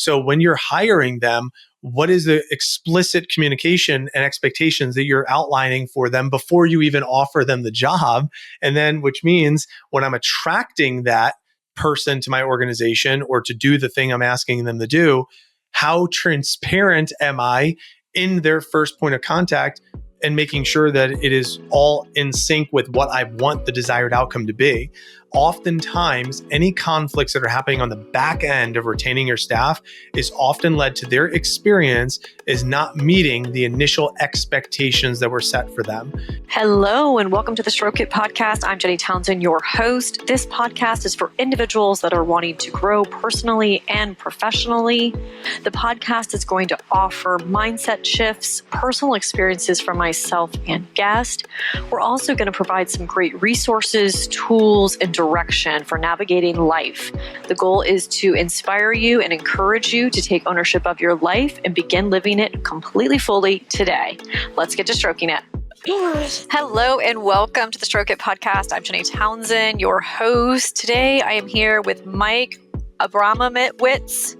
So when you're hiring them, what is the explicit communication and expectations that you're outlining for them before you even offer them the job? And then, which means when I'm attracting that person to my organization or to do the thing I'm asking them to do, how transparent am I in their first point of contact and making sure that it is all in sync with what I want the desired outcome to be? Oftentimes, any conflicts that are happening on the back end of retaining your staff is often led to their experience is not meeting the initial expectations that were set for them. Hello, and welcome to the Stroke It podcast. I'm Alday Townsend, your host. This podcast is for individuals that are wanting to grow personally and professionally. The podcast is going to offer mindset shifts, personal experiences from myself and guest. We're also going to provide some great resources, tools, and direction for navigating life. The goal is to inspire you and encourage you to take ownership of your life and begin living it completely fully today. Let's get to stroking it. Hello and welcome to the Stroke It podcast. I'm Alday Townsend, your host. Today I am here with Mike Abramowitz.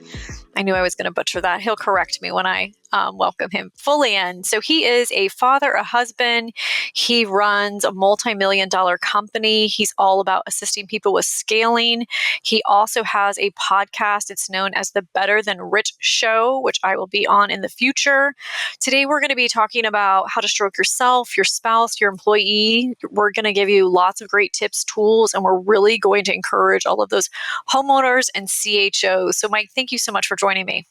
I knew I was going to butcher that. He'll correct me when I welcome him fully in. So he is a father, a husband. He runs a multi-million-dollar company. He's all about assisting people with scaling. He also has a podcast. It's known as the Better Than Richt show, which I will be on in the future. Today, we're going to be talking about how to stroke yourself, your spouse, your employee. We're going to give you lots of great tips, tools, and we're really going to encourage all of those homeowners and CHOs. So Mike, thank you so much for joining me.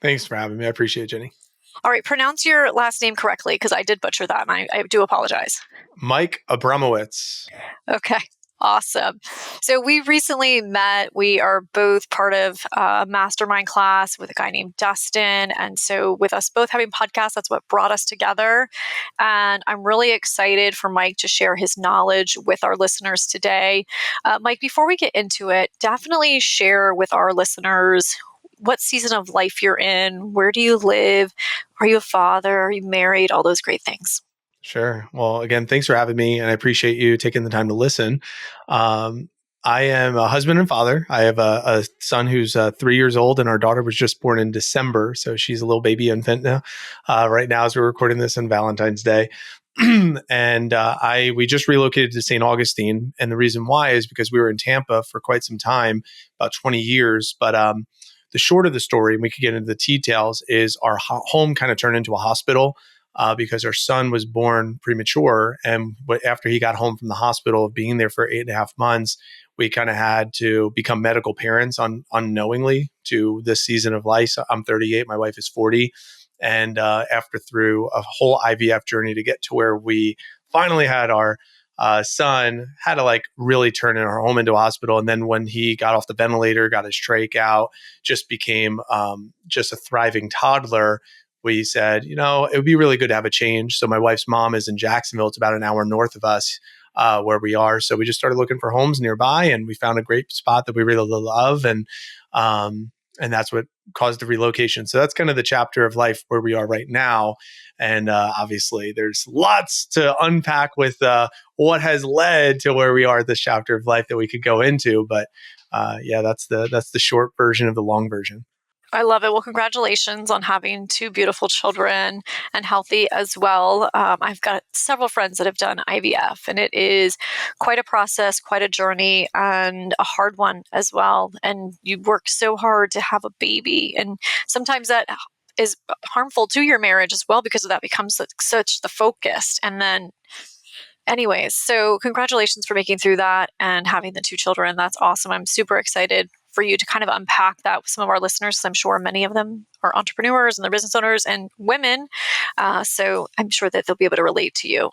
Thanks for having me. I appreciate it, Jenny. All right, pronounce your last name correctly because I did butcher that and I do apologize. Mike Abramowitz. Okay, awesome. So we recently met. We are both part of a mastermind class with a guy named Dustin. And so with us both having podcasts, that's what brought us together. And I'm really excited for Mike to share his knowledge with our listeners today. Mike, before we get into it, definitely share with our listeners what season of life you're in, where do you live, are you a father, are you married, all those great things. Sure. Well, again, thanks for having me, and I appreciate you taking the time to listen. I am a husband and father. I have a son who's 3 years old, and our daughter was just born in December, so she's a little baby infant now. Right now, as we're recording this on Valentine's Day. And we just relocated to St. Augustine, and the reason why is because we were in Tampa for quite some time, about 20 years, but the short of the story, and we could get into the details, is our home kind of turned into a hospital because our son was born premature. And after he got home from the hospital, being there for 8.5 months, we kind of had to become medical parents unknowingly to this season of life. I'm 38, my wife is 40. And after through a whole IVF journey to get to where we finally had our son, had to really turn our home into a hospital. And then when he got off the ventilator, got his trach out, just became just a thriving toddler, we said, it would be really good to have a change. So my wife's mom is in Jacksonville. It's about an hour north of us where we are. So we just started looking for homes nearby, and we found a great spot that we really love. And that's what caused the relocation. So that's kind of the chapter of life where we are right now. And obviously, there's lots to unpack with what has led to where we are at this chapter of life that we could go into. But that's the short version of the long version. I love it. Well, congratulations on having 2 beautiful children and healthy as well. I've got several friends that have done IVF, and it is quite a process, quite a journey, and a hard one as well. And you work so hard to have a baby, and sometimes that is harmful to your marriage as well because of that becomes such the focus. And then anyways, so congratulations for making through that and having the 2 children. That's awesome. I'm super excited for you to kind of unpack that with some of our listeners, because I'm sure many of them are entrepreneurs and they're business owners and women. So I'm sure that they'll be able to relate to you.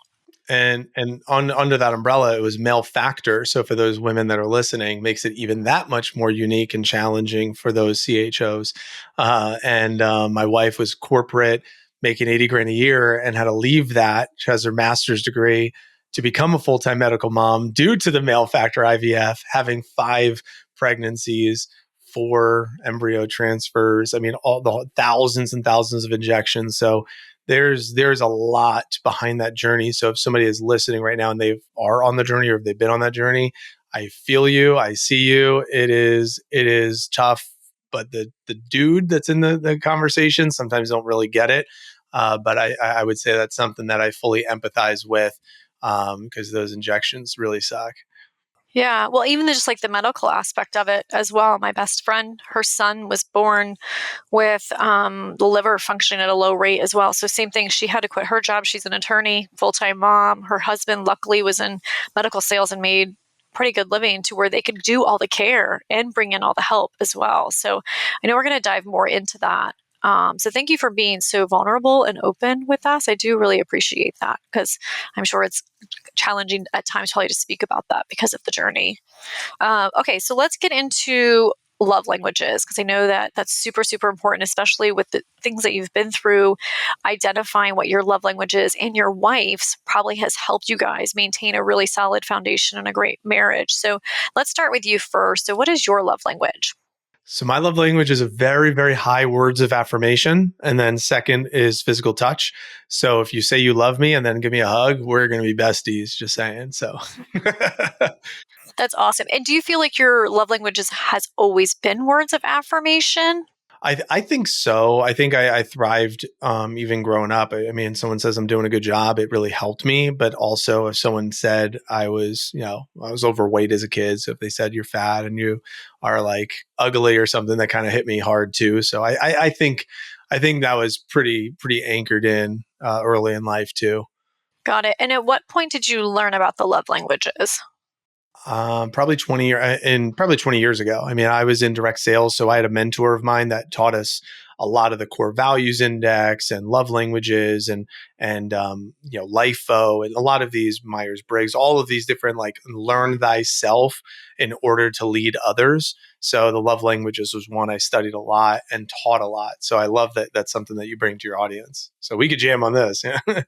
And under that umbrella, it was male factor. So for those women that are listening, makes it even that much more unique and challenging for those CHOs. My wife was corporate, making 80 grand a year, and had to leave that. She has her master's degree to become a full-time medical mom due to the male factor IVF, having 5 pregnancies, 4 embryo transfers. I mean, all the thousands and thousands of injections. So there's a lot behind that journey. So if somebody is listening right now and they are on the journey, or if they've been on that journey, I feel you, I see you. It is tough, but the dude that's in the conversation sometimes don't really get it. But I would say that's something that I fully empathize with, because those injections really suck. Yeah. Well, even just like the medical aspect of it as well. My best friend, her son was born with the liver functioning at a low rate as well. So same thing. She had to quit her job. She's an attorney, full-time mom. Her husband luckily was in medical sales and made pretty good living to where they could do all the care and bring in all the help as well. So I know we're going to dive more into that. So thank you for being so vulnerable and open with us. I do really appreciate that because I'm sure it's challenging at times probably to speak about that because of the journey. Okay, so let's get into love languages because I know that that's super, super important, especially with the things that you've been through. Identifying what your love language is and your wife's probably has helped you guys maintain a really solid foundation and a great marriage. So let's start with you first. So, what is your love language? So my love language is a very, very high words of affirmation. And then second is physical touch. So if you say you love me and then give me a hug, we're going to be besties, just saying. So That's awesome. And do you feel like your love languages has always been words of affirmation? I think so. I think I thrived, even growing up. I mean, someone says I'm doing a good job, it really helped me. But also, if someone said I was, I was overweight as a kid, so if they said you're fat and you are like ugly or something, that kind of hit me hard too. So I think that was pretty anchored in early in life too. Got it. And at what point did you learn about the love languages? Probably 20 years ago. I mean, I was in direct sales, so I had a mentor of mine that taught us a lot of the core values index and love languages and LIFO and a lot of these Myers Briggs, all of these different like learn thyself in order to lead others. So the love languages was one I studied a lot and taught a lot. So I love that that's something that you bring to your audience. So we could jam on this. Yeah.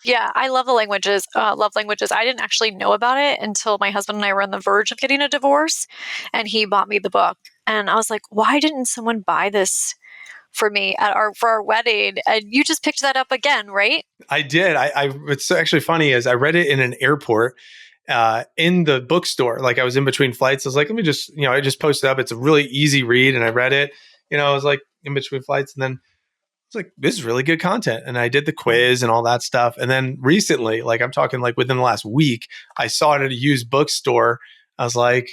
Yeah, I love the languages, love languages. I didn't actually know about it until my husband and I were on the verge of getting a divorce, and he bought me the book. And I was like, why didn't someone buy this for me for our wedding? And you just picked that up again, right? I did. What's actually funny is I read it in an airport, in the bookstore. Like I was in between flights. I was like, let me just, I just posted up. It's a really easy read. And I read it, I was like in between flights. And then I was like, this is really good content. And I did the quiz and all that stuff. And then recently, like I'm talking like within the last week, I saw it at a used bookstore. I was like,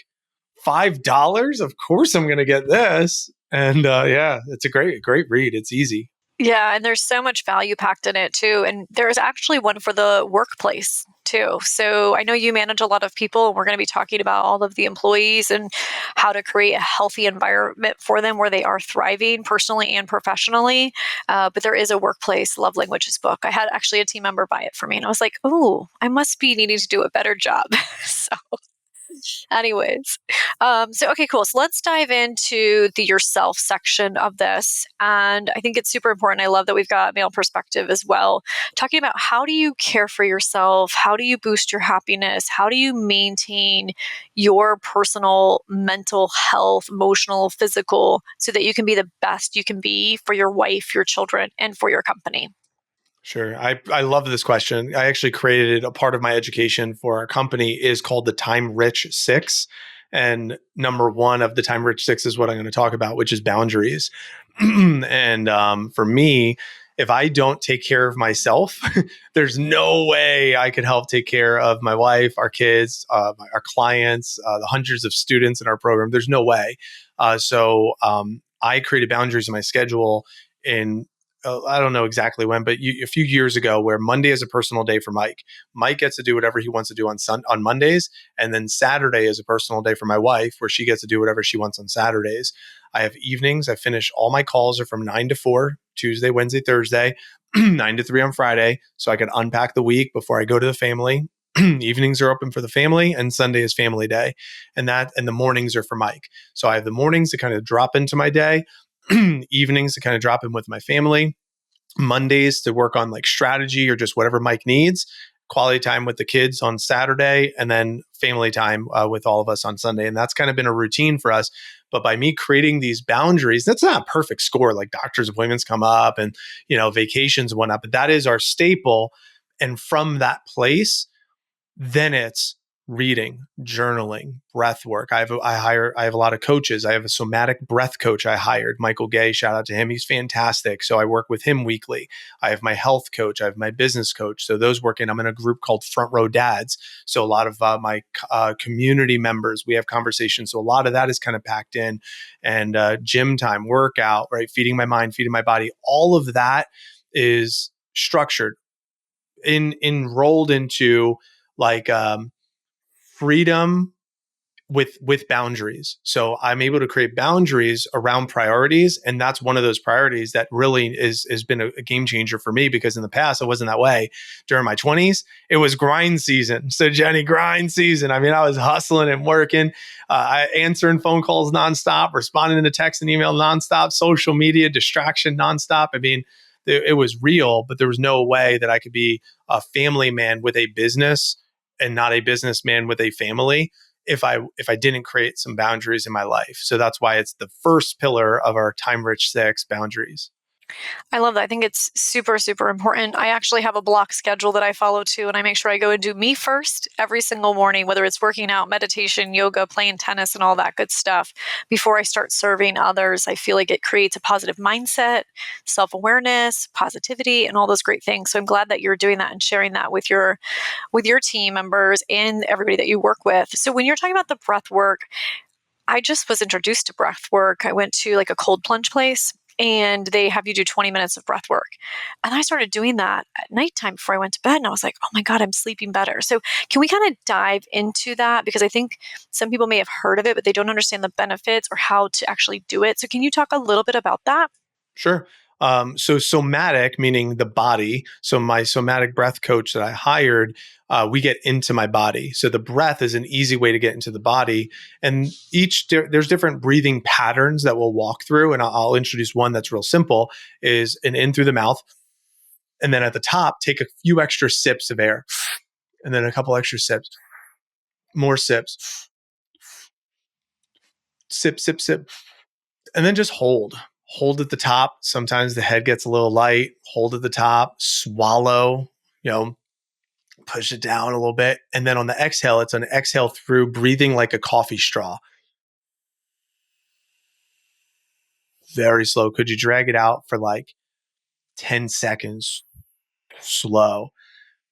$5? Of course I'm going to get this. And yeah, it's a great read. It's easy. Yeah, and there's so much value packed in it too. And there's actually one for the workplace too. So I know you manage a lot of people, and we're going to be talking about all of the employees and how to create a healthy environment for them where they are thriving personally and professionally. But there is a workplace love languages book. I had actually a team member buy it for me, and I was like, oh, I must be needing to do a better job. So anyways, so okay, cool. So let's dive into the yourself section of this. And I think it's super important. I love that we've got male perspective as well. Talking about how do you care for yourself? How do you boost your happiness? How do you maintain your personal mental health, emotional, physical, so that you can be the best you can be for your wife, your children, and for your company? Sure. I love this question. I actually created a part of my education for our company is called the Time Rich Six. And number one of the Time Rich Six is what I'm going to talk about, which is boundaries. And for me, if I don't take care of myself, there's no way I could help take care of my wife, our kids, our clients, the hundreds of students in our program. There's no way. So I created boundaries in my schedule in I don't know exactly when, but a few years ago, where Monday is a personal day for Mike. Mike gets to do whatever he wants to do on Mondays, and then Saturday is a personal day for my wife, where she gets to do whatever she wants on Saturdays. I have evenings. I finish all my calls are from 9 to 4, Tuesday, Wednesday, Thursday, 9 to 3 on Friday, so I can unpack the week before I go to the family. Evenings are open for the family, and Sunday is family day, and the mornings are for Mike. So I have the mornings to kind of drop into my day. Evenings to kind of drop in with my family, Mondays to work on like strategy or just whatever Mike needs, quality time with the kids on Saturday, and then family time with all of us on Sunday. And that's kind of been a routine for us. But by me creating these boundaries, that's not a perfect score. Like doctor's appointments come up and, vacations and whatnot, but that is our staple. And from that place, then it's reading, journaling, breath work. I have a lot of coaches. I have a somatic breath coach I hired, Michael Gay. Shout out to him. He's fantastic. So I work with him weekly. I have my health coach. I have my business coach. So those working. I'm in a group called Front Row Dads. So a lot of my community members, we have conversations. So a lot of that is kind of packed in, and gym time, workout, right? Feeding my mind, feeding my body. All of that is structured, enrolled into like freedom with boundaries. So I'm able to create boundaries around priorities, and that's one of those priorities that really has been a game changer for me, because in the past it wasn't that way. During my 20s, it was grind season. So Jenny, grind season. I mean, I was hustling and working, answering phone calls nonstop, responding to text and email nonstop, social media distraction nonstop. I mean, it was real, but there was no way that I could be a family man with a business and not a businessman with a family if I didn't create some boundaries in my life. So that's why it's the first pillar of our Time Rich 6, boundaries. I love that. I think it's super, super important. I actually have a block schedule that I follow too, and I make sure I go and do me first every single morning, whether it's working out, meditation, yoga, playing tennis, and all that good stuff, before I start serving others. I feel like it creates a positive mindset, self-awareness, positivity, and all those great things. So I'm glad that you're doing that and sharing that with your team members and everybody that you work with. So when you're talking about the breath work, I just was introduced to breath work. I went to like a cold plunge place, and they have you do 20 minutes of breath work. And I started doing that at nighttime before I went to bed. And I was like, oh my God, I'm sleeping better. So can we kind of dive into that? Because I think some people may have heard of it, but they don't understand the benefits or how to actually do it. So can you talk a little bit about that? Sure. So somatic, meaning the body. So my somatic breath coach that I hired, we get into my body. So the breath is an easy way to get into the body. And there's different breathing patterns that we'll walk through. And I'll introduce one that's real simple, is an in through the mouth. And then at the top, take a few extra sips of air, and then a couple extra sips, more sips, sip, sip, sip, and then just hold at the top. Sometimes the head gets a little light. Hold at the top, swallow, push it down a little bit. And then on the exhale, it's an exhale through, breathing like a coffee straw. Very slow. Could you drag it out for like 10 seconds? Slow.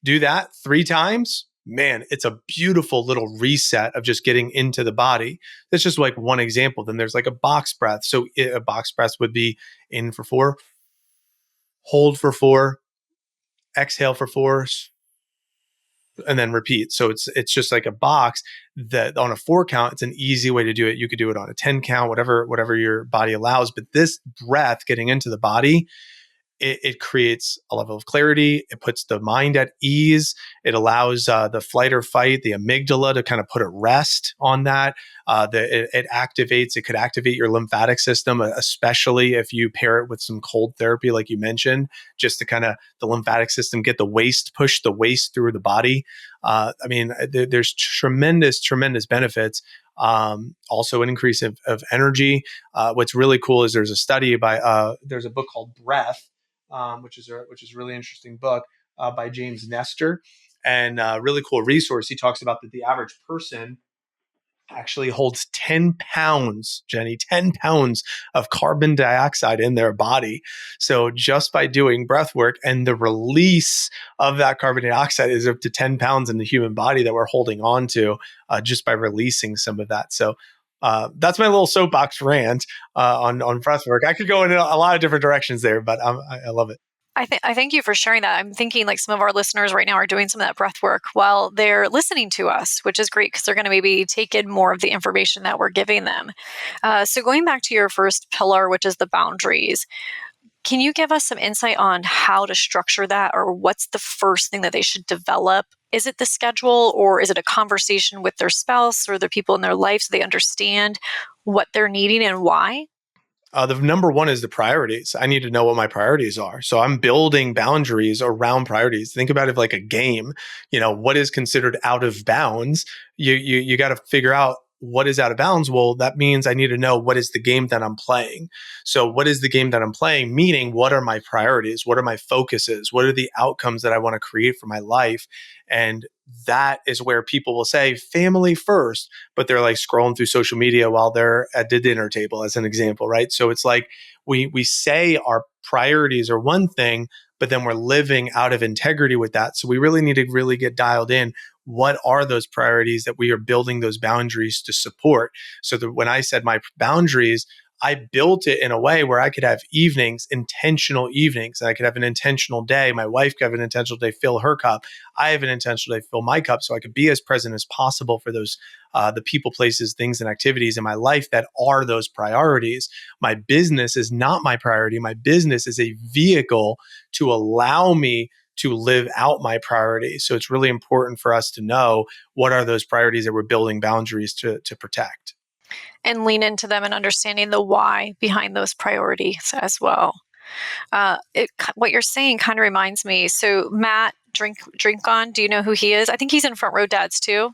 Do that 3 times. Man, it's a beautiful little reset of just getting into the body. That's just like one example. Then there's like a box breath. So a box breath would be in for 4, hold for 4, exhale for 4, and then repeat. So it's just like a box that on a 4 count, it's an easy way to do it. You could do it on a 10 count, whatever your body allows. But this breath getting into the body, it creates a level of clarity. It puts the mind at ease. It allows the flight or fight, the amygdala, to kind of put a rest on that. It could activate your lymphatic system, especially if you pair it with some cold therapy, like you mentioned, just to kind of the lymphatic system, push the waste through the body. There's tremendous benefits. Also an increase of energy. What's really cool is there's a study there's a book called Breath, which is a really interesting book by James Nestor, and really cool resource. He talks about that the average person actually holds 10 pounds, Jenny, 10 pounds of carbon dioxide in their body. So just by doing breath work, and the release of that carbon dioxide is up to 10 pounds in the human body that we're holding on to, just by releasing some of that. So that's my little soapbox rant on breath work. I could go in a lot of different directions there, but I love it. I thank you for sharing that. I'm thinking like some of our listeners right now are doing some of that breath work while they're listening to us, which is great because they're going to maybe take in more of the information that we're giving them. So going back to your first pillar, which is the boundaries, can you give us some insight on how to structure that, or what's the first thing that they should develop? Is it the schedule, or is it a conversation with their spouse or the people in their life so they understand what they're needing and why? The number one is the priorities. I need to know what my priorities are. So I'm building boundaries around priorities. Think about it like a game. What is considered out of bounds? You got to figure out what is out of bounds? Well, that means I need to know what is the game that I'm playing. So what is the game that I'm playing? Meaning, what are my priorities? What are my focuses? What are the outcomes that I want to create for my life? And that is where people will say family first, but they're like scrolling through social media while they're at the dinner table, as an example, right? So it's like we say our priorities are one thing, but then we're living out of integrity with that. So we really need to really get dialed in. What are those priorities that we are building those boundaries to support? So that when I said my boundaries, I built it in a way where I could have evenings, intentional evenings, and I could have an intentional day. My wife could have an intentional day, fill her cup. I have an intentional day, fill my cup, so I could be as present as possible for those the people, places, things, and activities in my life that are those priorities. My business is not my priority. My business is a vehicle to allow me to live out my priorities. So it's really important for us to know what are those priorities that we're building boundaries to protect. And lean into them and understanding the why behind those priorities as well. What you're saying kind of reminds me. So Matt Drink On, do you know who he is? I think he's in Front Row Dads too.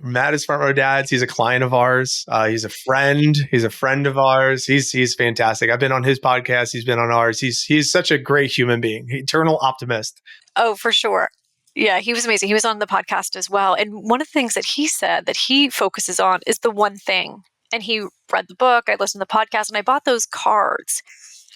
Matt is Front Row Dads. He's a client of ours. He's a friend. He's a friend of ours. He's fantastic. I've been on his podcast. He's been on ours. He's such a great human being. Eternal optimist. Oh, for sure. Yeah, he was amazing. He was on the podcast as well. And one of the things that he said that he focuses on is the one thing. And he read the book, I listened to the podcast, and I bought those cards.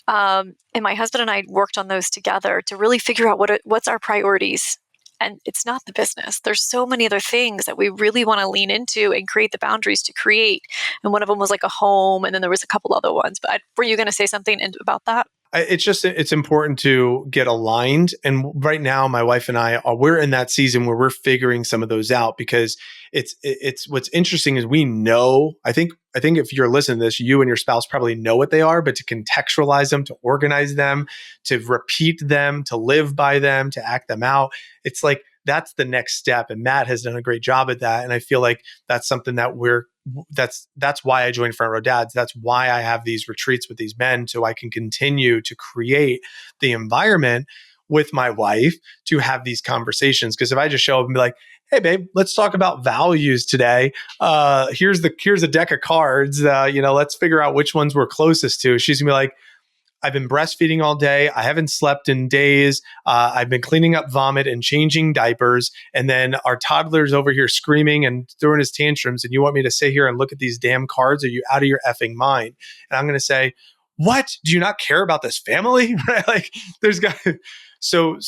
And my husband and I worked on those together to really figure out what's our priorities. And it's not the business. There's so many other things that we really want to lean into and create the boundaries to create. And one of them was like a home. And then there was a couple other ones. But were you going to say something about that? It's important to get aligned. And right now, my wife and we're in that season where we're figuring some of those out, because it's what's interesting is we know, I think if you're listening to this, you and your spouse probably know what they are, but to contextualize them, to organize them, to repeat them, to live by them, to act them out, it's like, that's the next step. And Matt has done a great job at that. And I feel like that's something that that's why I joined Front Row Dads. That's why I have these retreats with these men, so I can continue to create the environment with my wife to have these conversations. Because if I just show up and be like, hey babe, let's talk about values today. Here's a deck of cards. Let's figure out which ones we're closest to. She's gonna be like, I've been breastfeeding all day. I haven't slept in days. I've been cleaning up vomit and changing diapers. And then our toddler's over here screaming and throwing his tantrums. And you want me to sit here and look at these damn cards? Are you out of your effing mind? And I'm going to say, what? Do you not care about this family? Right? Like, so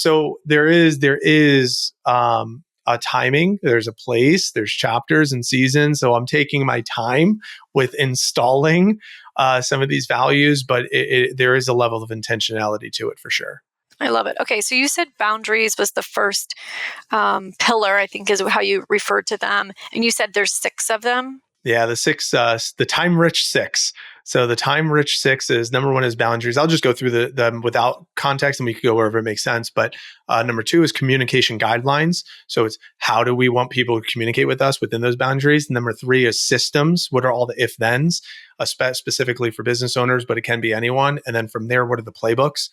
there is a timing, there's a place, there's chapters and seasons. So I'm taking my time with installing some of these values, but there is a level of intentionality to it for sure. I love it. Okay, so you said boundaries was the first pillar, I think is how you referred to them. And you said there's 6 of them? Yeah, the time-rich 6. So the time-rich 6 is, number 1 is boundaries. I'll just go through them without context and we could go wherever it makes sense. But number 2 is communication guidelines. So it's how do we want people to communicate with us within those boundaries? Number 3 is systems. What are all the if-thens, specifically for business owners, but it can be anyone. And then from there, what are the playbooks?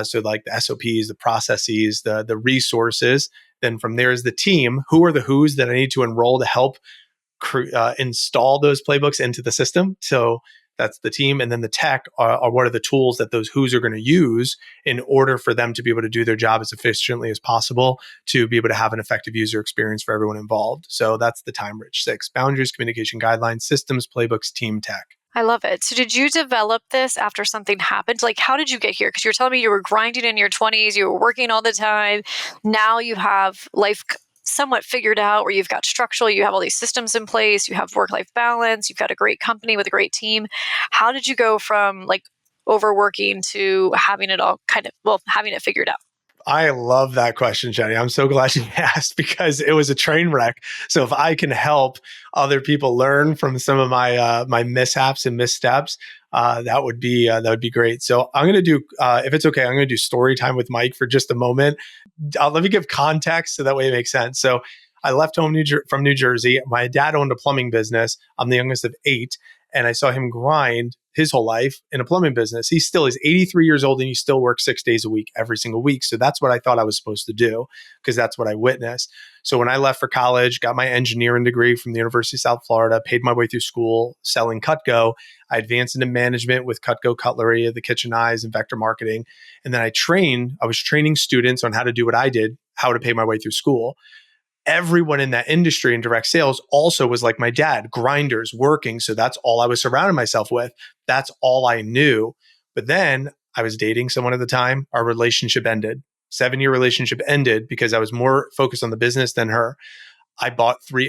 So like the SOPs, the processes, the resources. Then from there is the team. Who are the who's that I need to enroll to help install those playbooks into the system? So that's the team. And then the tech are what are the tools that those who's are going to use in order for them to be able to do their job as efficiently as possible, to be able to have an effective user experience for everyone involved. So that's the time-rich 6: boundaries, communication guidelines, systems, playbooks, team, tech. I love it. So did you develop this after something happened? Like, how did you get here? Because you're telling me you were grinding in your 20s, you were working all the time. Now you have life somewhat figured out, where you've got structural, you have all these systems in place, you have work-life balance, you've got a great company with a great team. How did you go from like overworking to having it all having it figured out? I love that question, Jenny. I'm so glad you asked, because it was a train wreck. So if I can help other people learn from some of my my mishaps and missteps, that would be great. So I'm going to do, if it's okay, I'm going to do story time with Mike for just a moment. Let me give context so that way it makes sense. So I left home from New Jersey. My dad owned a plumbing business. I'm the youngest of 8. And I saw him grind his whole life in a plumbing business. He still is 83 years old and he still works 6 days a week, every single week. So that's what I thought I was supposed to do because that's what I witnessed. So when I left for college, got my engineering degree from the University of South Florida, paid my way through school selling Cutco. I advanced into management with Cutco Cutlery, the kitchen eyes, and vector marketing. And then I was training students on how to do what I did, how to pay my way through school. Everyone in that industry in direct sales also was like my dad, grinders, working. So that's all I was surrounding myself with. That's all I knew. But then I was dating someone at the time. Our relationship ended. 7-year relationship ended because I was more focused on the business than her. I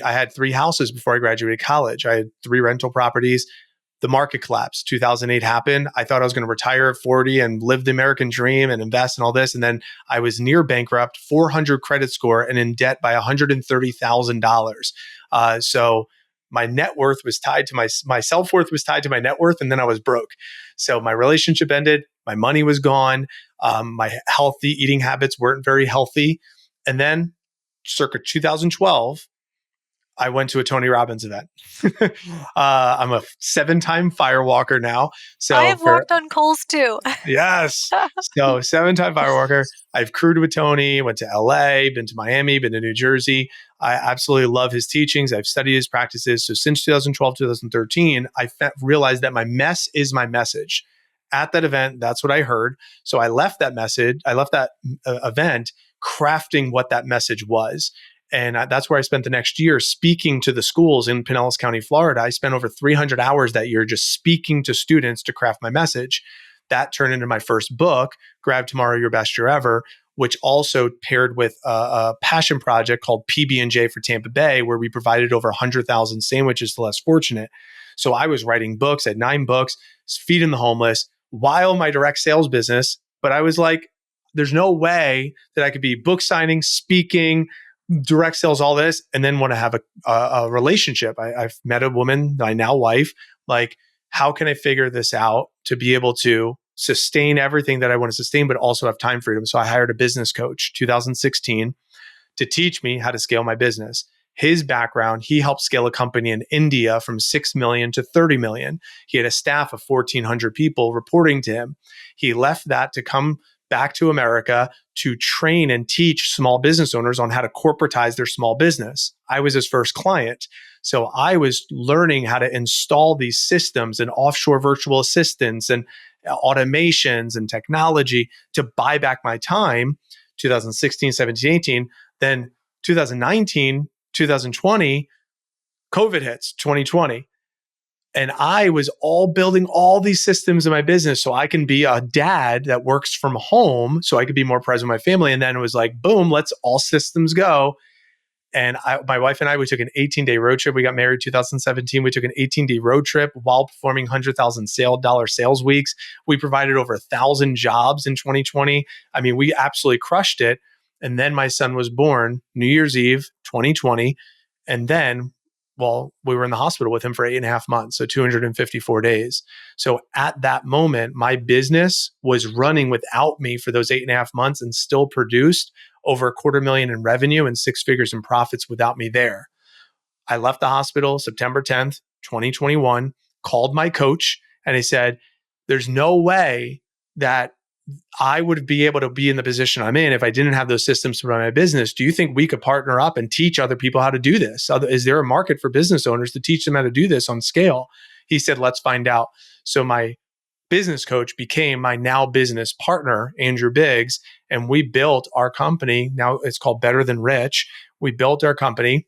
had 3 houses before I graduated college. I had 3 rental properties. The market collapsed. 2008 happened. I thought I was going to retire at 40 and live the American dream and invest in all this. And then I was near bankrupt, 400 credit score, and in debt by $130,000. So my net worth was tied to my self-worth was tied to my net worth. And then I was broke. So my relationship ended. My money was gone. My healthy eating habits weren't very healthy. And then circa 2012, I went to a Tony Robbins event. I'm a 7-time firewalker now. So I have walked on coals too. yes. So 7-time firewalker. I've crewed with Tony, went to LA, been to Miami, been to New Jersey. I absolutely love his teachings. I've studied his practices. So since 2012, 2013, I realized that my mess is my message. At that event, that's what I heard. So I left that message. I left that event crafting what that message was. And that's where I spent the next year speaking to the schools in Pinellas County, Florida. I spent over 300 hours that year just speaking to students to craft my message. That turned into my first book, Grab Tomorrow Your Best Year Ever, which also paired with a passion project called PB&J for Tampa Bay, where we provided over 100,000 sandwiches to less fortunate. So I was writing books, I had 9 books, feeding the homeless while my direct sales business. But I was like, there's no way that I could be book signing, speaking, direct sales, all this, and then want to have a relationship. I've met a woman, my now wife. Like, how can I figure this out to be able to sustain everything that I want to sustain, but also have time freedom? So I hired a business coach, 2016, to teach me how to scale my business. His background, he helped scale a company in India from 6 million to 30 million. He had a staff of 1,400 people reporting to him. He left that to come back to America to train and teach small business owners on how to corporatize their small business. I was his first client. So I was learning how to install these systems and offshore virtual assistants and automations and technology to buy back my time, 2016, 17, 18. Then 2019, 2020, COVID hits, 2020. And I was all building all these systems in my business so I can be a dad that works from home so I could be more present with my family. And then it was like, boom, let's all systems go. And my wife and I, we took an 18-day road trip. We got married 2017. We took an 18-day road trip while performing $100,000 sales weeks. We provided over 1,000 jobs in 2020. I mean, we absolutely crushed it. And then my son was born New Year's Eve, 2020. And then we were in the hospital with him for 8.5 months, so 254 days. So at that moment, my business was running without me for those 8.5 months and still produced over $250,000 in revenue and 6 figures in profits without me there. I left the hospital September 10th, 2021, called my coach, and I said, there's no way that I would be able to be in the position I'm in if I didn't have those systems to run my business. Do you think we could partner up and teach other people how to do this? Is there a market for business owners to teach them how to do this on scale? He said, let's find out. So my business coach became my now business partner, Andrew Biggs, and we built our company. Now it's called Better Than Richt. We built our company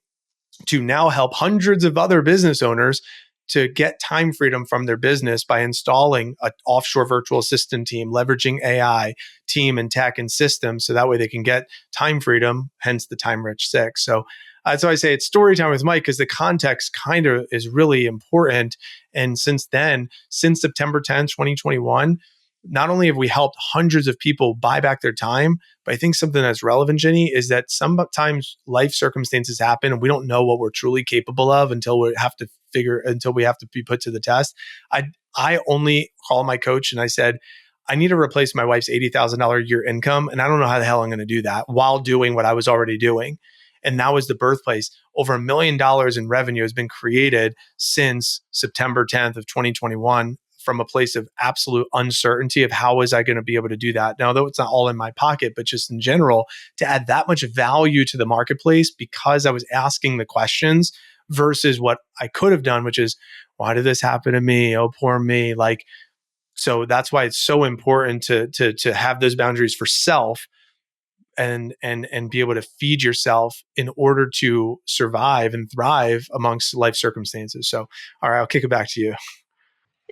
to now help hundreds of other business owners to get time freedom from their business by installing an offshore virtual assistant team, leveraging AI, team and tech and systems. So that way they can get time freedom, hence the Time Rich 6. So that's why I say it's story time with Mike, because the context kind of is really important. And since then, since September 10th, 2021, not only have we helped hundreds of people buy back their time, but I think something that's relevant, Jenny, is that sometimes life circumstances happen and we don't know what we're truly capable of until we have to be put to the test. I only called my coach and I said, I need to replace my wife's $80,000 a year income. And I don't know how the hell I'm going to do that while doing what I was already doing. And that was the birthplace. Over $1 million in revenue has been created since September 10th of 2021 from a place of absolute uncertainty of how was I going to be able to do that. Now, though it's not all in my pocket, but just in general, to add that much value to the marketplace because I was asking the questions versus what I could have done, which is, why did this happen to me? Oh, poor me. Like, so that's why it's so important to have those boundaries for self and be able to feed yourself in order to survive and thrive amongst life circumstances. So, all right, I'll kick it back to you.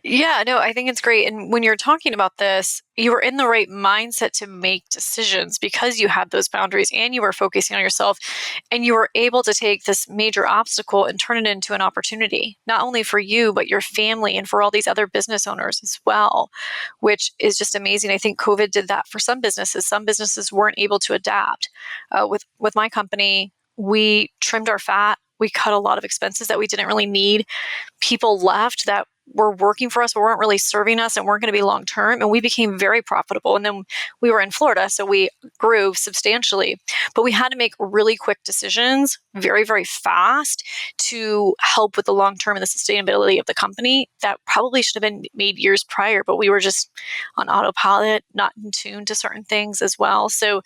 Yeah, no, I think it's great. And when you're talking about this, you were in the right mindset to make decisions because you had those boundaries and you were focusing on yourself and you were able to take this major obstacle and turn it into an opportunity, not only for you, but your family and for all these other business owners as well, which is just amazing. I think COVID did that for some businesses. Some businesses weren't able to adapt. With my company, we trimmed our fat. We cut a lot of expenses that we didn't really need. People left that were working for us but weren't really serving us and weren't going to be long term, and we became very profitable. And then we were in Florida, so we grew substantially, but we had to make really quick decisions very, very fast to help with the long term and the sustainability of the company that probably should have been made years prior, but we were just on autopilot, not in tune to certain things as well. So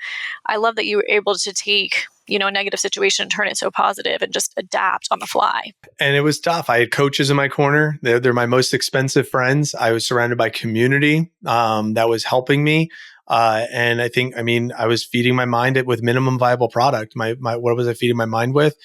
I love that you were able to take a negative situation and turn it so positive and just adapt on the fly. And it was tough. I had coaches in my corner. They're my most expensive friends. I was surrounded by community that was helping me. And I was feeding my mind with minimum viable product. What was I feeding my mind with?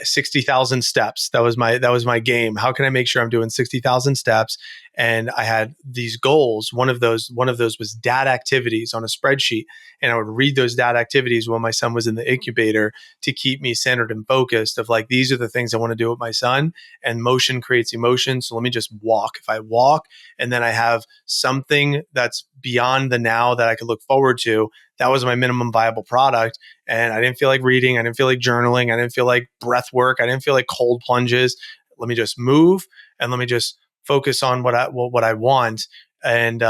60,000 steps. That was my game. How can I make sure I'm doing 60,000 steps? And I had these goals. One of those was dad activities on a spreadsheet. And I would read those dad activities while my son was in the incubator to keep me centered and focused of like, these are the things I want to do with my son, and motion creates emotion. So let me just walk. If I walk and then I have something that's beyond the now that I could look forward to, that was my minimum viable product. And I didn't feel like reading. I didn't feel like journaling. I didn't feel like breath work. I didn't feel like cold plunges. Let me just move and let me just focus on what I want. And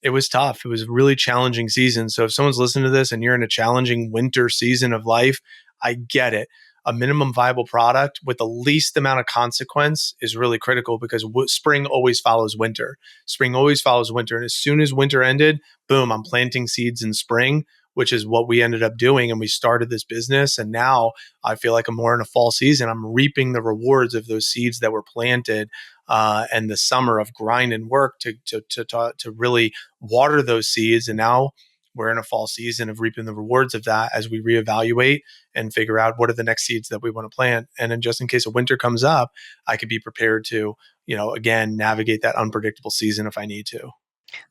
it was tough. It was a really challenging season. So if someone's listening to this and you're in a challenging winter season of life, I get it. A minimum viable product with the least amount of consequence is really critical because spring always follows winter. Spring always follows winter. And as soon as winter ended, boom, I'm planting seeds in spring, which is what we ended up doing. And we started this business. And now I feel like I'm more in a fall season. I'm reaping the rewards of those seeds that were planted and the summer of grind and work to really water those seeds. And now we're in a fall season of reaping the rewards of that as we reevaluate and figure out what are the next seeds that we want to plant. And then just in case a winter comes up, I could be prepared to, again, navigate that unpredictable season if I need to.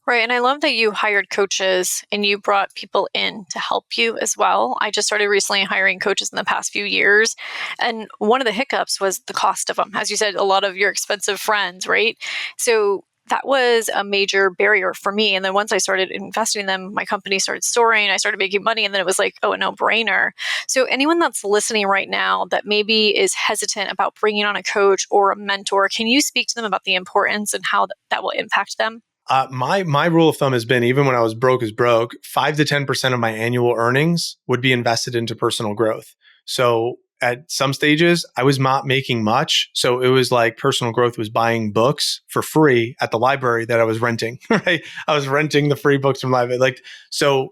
Right. And I love that you hired coaches and you brought people in to help you as well. I just started recently hiring coaches in the past few years. And one of the hiccups was the cost of them. As you said, a lot of your expensive friends, right? So that was a major barrier for me. And then once I started investing in them, my company started soaring, I started making money, and then it was like, oh, a no-brainer. So anyone that's listening right now that maybe is hesitant about bringing on a coach or a mentor, can you speak to them about the importance and how that will impact them? My rule of thumb has been, even when I was broke as broke, 5 to 10% of my annual earnings would be invested into personal growth. So at some stages, I was not making much. So it was like personal growth was buying books for free at the library that I was renting, right? I was renting the free books from library. So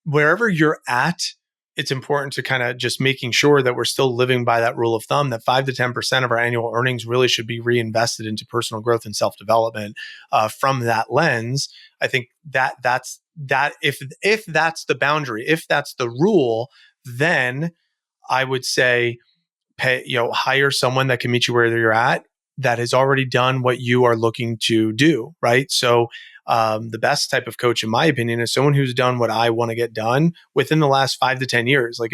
wherever you're at, it's important to kind of just making sure that we're still living by that rule of thumb that 5 to 10% of our annual earnings really should be reinvested into personal growth and self-development. From that lens, I think that's if that's the boundary, if that's the rule, then I would say hire someone that can meet you where you're at, that has already done what you are looking to do, right? So the best type of coach, in my opinion, is someone who's done what I want to get done within the last 5 to 10 years. Like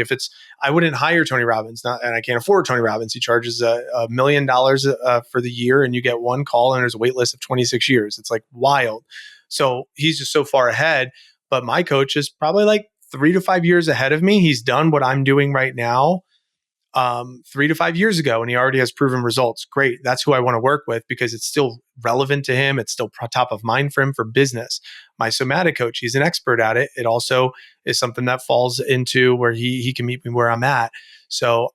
I wouldn't hire Tony Robbins, and I can't afford Tony Robbins. He charges $1 million for the year, and you get one call, and there's a wait list of 26 years. It's like wild. So he's just so far ahead. But my coach is probably like 3 to 5 years ahead of me. He's done what I'm doing right now 3 to 5 years ago, and he already has proven results. Great. That's who I want to work with because it's still relevant to him. It's still top of mind for him for business. My somatic coach, he's an expert at it. It also is something that falls into where he can meet me where I'm at. So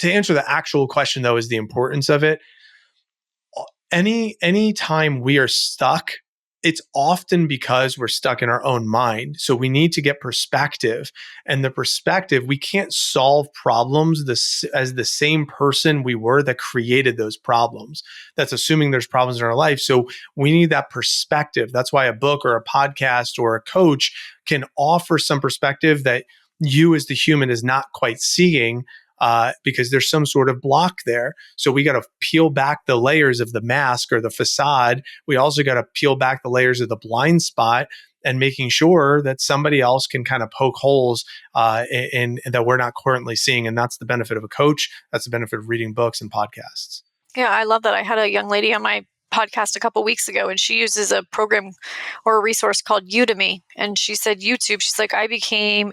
to answer the actual question, though, is the importance of it. any time we are stuck, it's often because we're stuck in our own mind. So we need to get perspective. And the perspective, we can't solve problems as the same person we were that created those problems. That's assuming there's problems in our life. So we need that perspective. That's why a book or a podcast or a coach can offer some perspective that you as the human is not quite seeing, because there's some sort of block there. So we got to peel back the layers of the mask or the facade. We also got to peel back the layers of the blind spot, and making sure that somebody else can kind of poke holes in that we're not currently seeing. And that's the benefit of a coach. That's the benefit of reading books and podcasts. Yeah, I love that. I had a young lady on my podcast a couple weeks ago, and she uses a program or a resource called Udemy. And she said YouTube. She's like, I became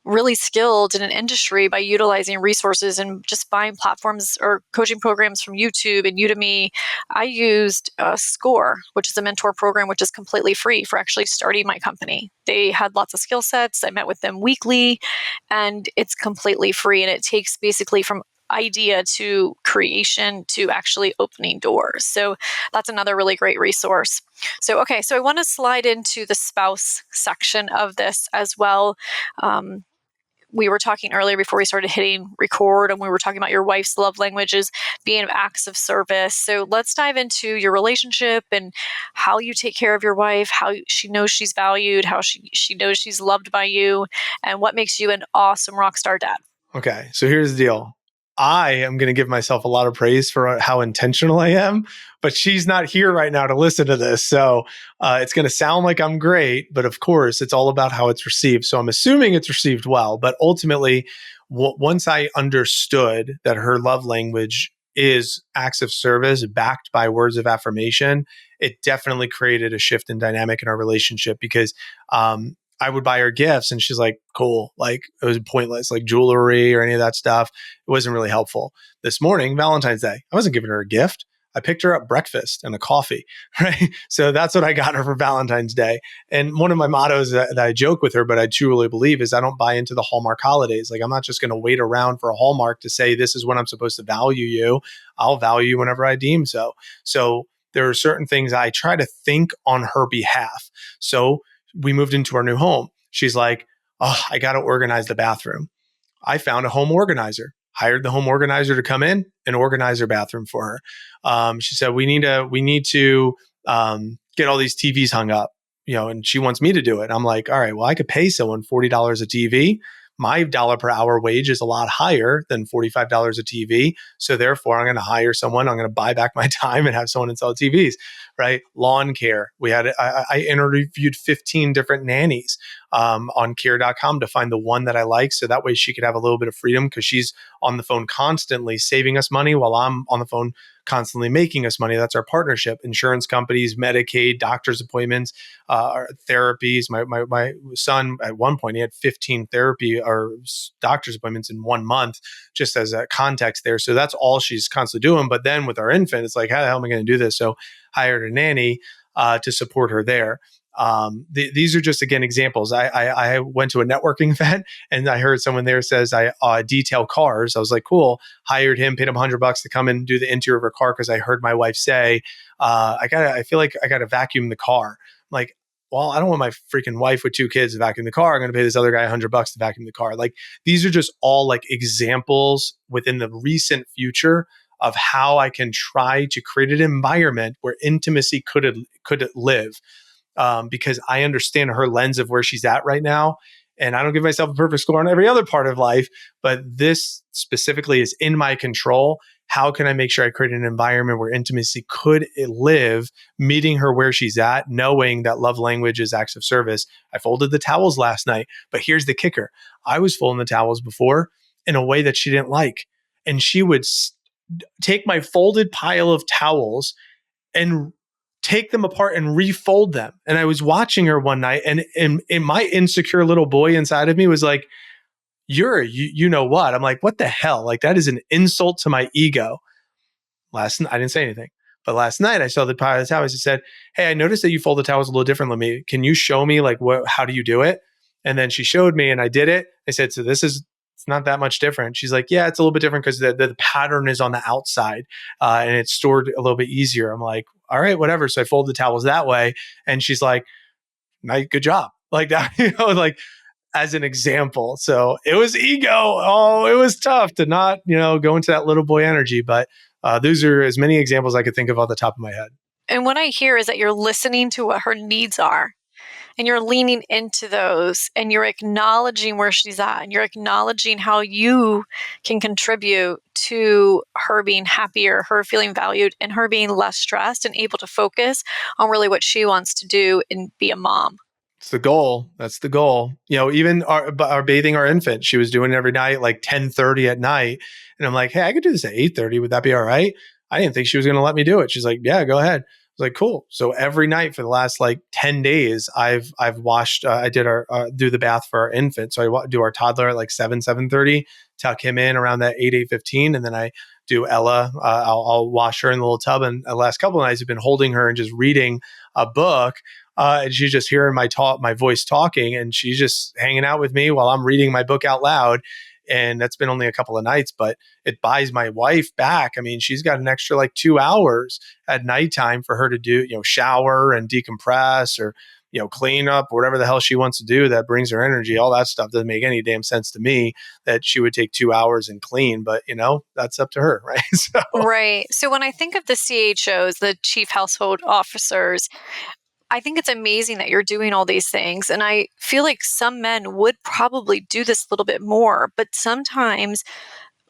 really skilled in an industry by utilizing resources and just buying platforms or coaching programs from YouTube and Udemy. I used Score, which is a mentor program, which is completely free for actually starting my company. They had lots of skill sets. I met with them weekly, and it's completely free. And it takes basically from idea to creation to actually opening doors. So that's another really great resource. So, okay, so I want to slide into the spouse section of this as well. We were talking earlier before we started hitting record, and we were talking about your wife's love languages being acts of service. So let's dive into your relationship and how you take care of your wife, how she knows she's valued, how she knows she's loved by you, and what makes you an awesome rock star dad. Okay, so here's the deal. I am going to give myself a lot of praise for how intentional I am, but she's not here right now to listen to this. So it's going to sound like I'm great, but of course, it's all about how it's received. So I'm assuming it's received well, but ultimately, once I understood that her love language is acts of service backed by words of affirmation, it definitely created a shift in dynamic in our relationship, because I would buy her gifts and she's like, cool. Like, it was pointless, like jewelry or any of that stuff. It wasn't really helpful. This morning, Valentine's Day, I wasn't giving her a gift. I picked her up breakfast and a coffee, right? So that's what I got her for Valentine's Day. And one of my mottos that I joke with her, but I truly believe, is I don't buy into the Hallmark holidays. Like, I'm not just going to wait around for a Hallmark to say, this is when I'm supposed to value you. I'll value you whenever I deem so. So there are certain things I try to think on her behalf. So we moved into our new home. She's like, oh, I got to organize the bathroom. I found a home organizer, hired the home organizer to come in and organize her bathroom for her. She said, we need to get all these TVs hung up, and she wants me to do it. I'm like, all right, well, I could pay someone $40 a TV. My dollar per hour wage is a lot higher than $45 a TV. So therefore, I'm going to hire someone. I'm going to buy back my time and have someone install TVs, right? Lawn care. I interviewed 15 different nannies on care.com to find the one that I like. So that way she could have a little bit of freedom, because she's on the phone constantly saving us money while I'm on the phone constantly making us money. That's our partnership. Insurance companies, Medicaid, doctor's appointments, therapies. My son, at one point, he had 15 therapy or doctor's appointments in 1 month, just as a context there. So that's all she's constantly doing. But then with our infant, it's like, how the hell am I going to do this? So hired a nanny to support her there. These are just, again, examples. I went to a networking event and I heard someone there says, I detail cars. I was like, cool. Hired him, paid him $100 to come and do the interior of her car, because I heard my wife say, I feel like I got to vacuum the car. I'm like, well, I don't want my freaking wife with 2 kids to vacuum the car. I'm going to pay this other guy $100 to vacuum the car. Like, these are just all like examples within the recent future of how I can try to create an environment where intimacy could live. Because I understand her lens of where she's at right now. And I don't give myself a perfect score on every other part of life, but this specifically is in my control. How can I make sure I create an environment where intimacy could live, meeting her where she's at, knowing that love language is acts of service? I folded the towels last night, but here's the kicker. I was folding the towels before in a way that she didn't like. And she would take my folded pile of towels and take them apart and refold them. And I was watching her one night, and my insecure little boy inside of me was like, you know what? I'm like, what the hell? Like, that is an insult to my ego. I didn't say anything. But last night I saw the pile of towels. I said, hey, I noticed that you fold the towels a little differently. Can you show me, like, how do you do it? And then she showed me and I did it. I said, so this is It's not that much different. She's like, yeah, it's a little bit different because the pattern is on the outside and it's stored a little bit easier. I'm like, all right, whatever. So I fold the towels that way. And she's like, nice, good job. Like that, like as an example. So it was ego. Oh, it was tough to not, go into that little boy energy. But those are as many examples I could think of off the top of my head. And what I hear is that you're listening to what her needs are and you're leaning into those and you're acknowledging where she's at and you're acknowledging how you can contribute to her being happier, her feeling valued, and her being less stressed and able to focus on really what she wants to do and be a mom. It's the goal. That's the goal. Even our bathing our infant, she was doing it every night, like 10:30 at night. And I'm like, hey, I could do this at 8:30. Would that be all right? I didn't think she was going to let me do it. She's like, yeah, go ahead. I was like, cool. So every night for the last like 10 days, I've washed, I did do the bath for our infant. So do our toddler at like 7:30, tuck him in around that 8:15. And then I do Ella. I'll wash her in the little tub. And the last couple of nights I've been holding her and just reading a book. And she's just hearing my voice talking, and she's just hanging out with me while I'm reading my book out loud. And that's been only a couple of nights, but it buys my wife back. I mean, she's got an extra like 2 hours at nighttime for her to do, shower and decompress or, clean up, or whatever the hell she wants to do that brings her energy. All that stuff doesn't make any damn sense to me that she would take 2 hours and clean, but that's up to her. Right. Right. So when I think of the CHOs, the chief household officers, I think it's amazing that you're doing all these things. And I feel like some men would probably do this a little bit more, but sometimes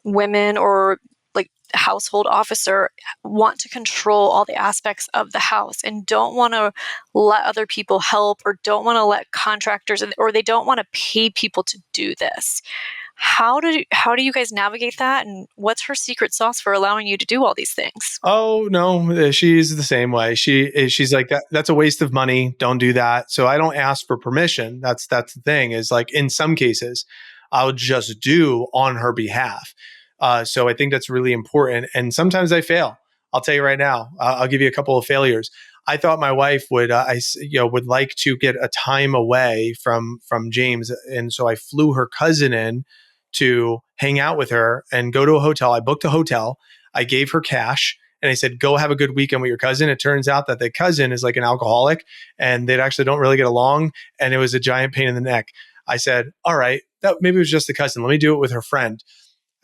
women or like household officer want to control all the aspects of the house and don't want to let other people help or don't want to let contractors or they don't want to pay people to do this. How do you guys navigate that? And what's her secret sauce for allowing you to do all these things? Oh no, she's the same way. She's like that. That's a waste of money. Don't do that. So I don't ask for permission. That's the thing. Is like in some cases, I'll just do on her behalf. So I think that's really important. And sometimes I fail. I'll tell you right now. I'll give you a couple of failures. I thought my wife would would like to get a time away from James, and so I flew her cousin in to hang out with her and go to a hotel. I booked a hotel. I gave her cash and I said, go have a good weekend with your cousin. It turns out that the cousin is like an alcoholic and they actually don't really get along. And it was a giant pain in the neck. I said, all right, that maybe it was just the cousin. Let me do it with her friend.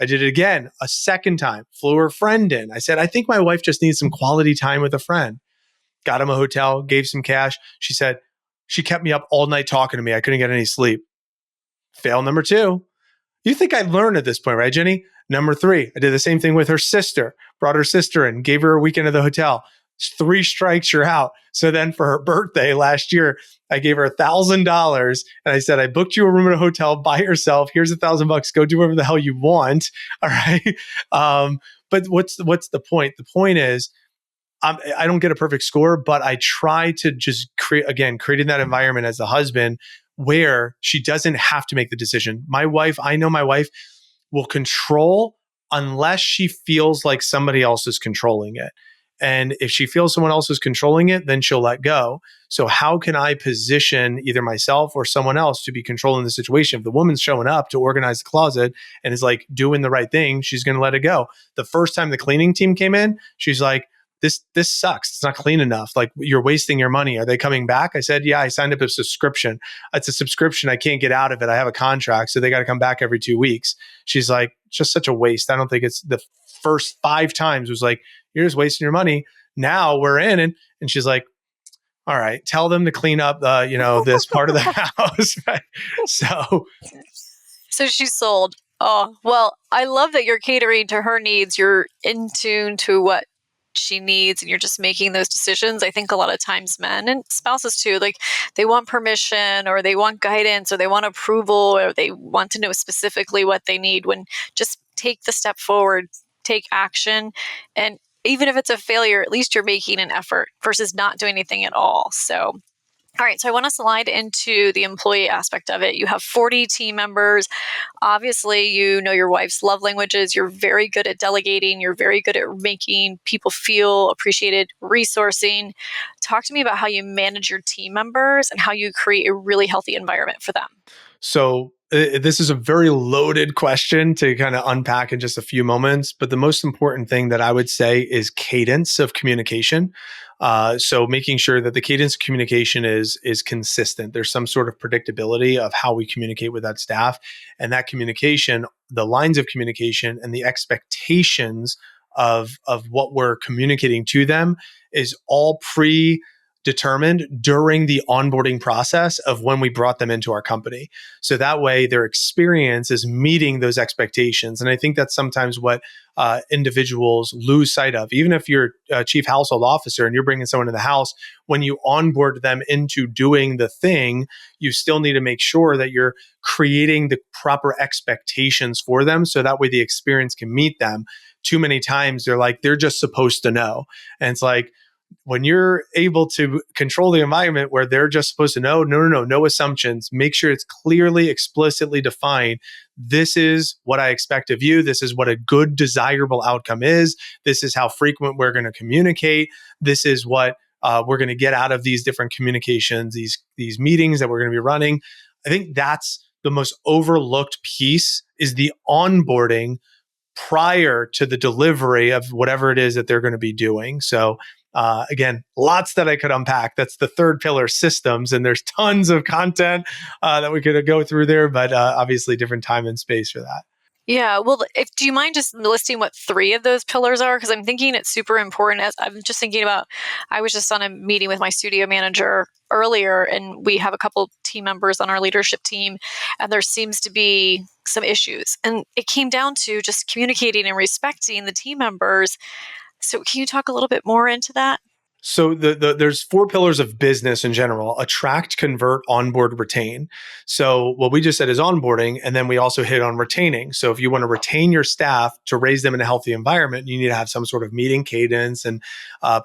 I did it again, a second time, flew her friend in. I said, I think my wife just needs some quality time with a friend. Got him a hotel, gave some cash. She said, she kept me up all night talking to me. I couldn't get any sleep. Fail number 2. You think I'd learn at this point, right, Jenny? Number 3, I did the same thing with her sister, brought her sister in, gave her a weekend at the hotel. 3 strikes, you're out. So then for her birthday last year, I gave her $1,000 and I said, I booked you a room at a hotel by yourself. Here's $1,000. Go do whatever the hell you want. All right. But what's the point? The point is, I don't get a perfect score, but I try to just creating that environment as the husband where she doesn't have to make the decision. I know my wife will control unless she feels like somebody else is controlling it. And if she feels someone else is controlling it, then she'll let go. So how can I position either myself or someone else to be controlling the situation? If the woman's showing up to organize the closet and is like doing the right thing, she's going to let it go. The first time the cleaning team came in, she's like, this sucks. It's not clean enough. Like, you're wasting your money. Are they coming back? I said, yeah, I signed up a subscription. It's a subscription. I can't get out of it. I have a contract. So they got to come back every 2 weeks. She's like, it's just such a waste. I don't think it's the first 5 times was like, you're just wasting your money. Now we're in it. And she's like, all right, tell them to clean up this part of the house. So she's sold. Oh, well, I love that you're catering to her needs. You're in tune to what she needs and you're just making those decisions. I think a lot of times men and spouses too, like they want permission or they want guidance or they want approval or they want to know specifically what they need, when just take the step forward, take action. And even if it's a failure, at least you're making an effort versus not doing anything at all. So all right, so I want to slide into the employee aspect of it. You have 40 team members. Obviously, you know your wife's love languages. You're very good at delegating. You're very good at making people feel appreciated, resourcing. Talk to me about how you manage your team members and how you create a really healthy environment for them. So This is a very loaded question to kind of unpack in just a few moments. But the most important thing that I would say is cadence of communication. So making sure that the cadence of communication is consistent. There's some sort of predictability of how we communicate with that staff, and that communication, the lines of communication, and the expectations of what we're communicating to them is all determined during the onboarding process of when we brought them into our company. So that way their experience is meeting those expectations. And I think that's sometimes what individuals lose sight of. Even if you're a chief household officer and you're bringing someone in the house, when you onboard them into doing the thing, you still need to make sure that you're creating the proper expectations for them. So that way the experience can meet them. Too many times they're just supposed to know. And it's like, when you're able to control the environment where they're just supposed to know, no assumptions, make sure it's clearly, explicitly defined. This is what I expect of you. This is what a good, desirable outcome is. This is how frequent we're going to communicate. This is what we're going to get out of these different communications, these meetings that we're going to be running. I think that's the most overlooked piece, is the onboarding prior to the delivery of whatever it is that they're going to be doing. So again, lots that I could unpack. That's the third pillar, systems. And there's tons of content that we could go through there, but obviously different time and space for that. Yeah. Well, do you mind just listing what 3 of those pillars are? Because I'm thinking it's super important. As I'm just thinking about, I was just on a meeting with my studio manager earlier, and we have a couple team members on our leadership team, and there seems to be some issues. And it came down to just communicating and respecting the team members. So can you talk a little bit more into that? So there's 4 pillars of business in general: attract, convert, onboard, retain. So what we just said is onboarding, and then we also hit on retaining. So if you want to retain your staff to raise them in a healthy environment, you need to have some sort of meeting cadence and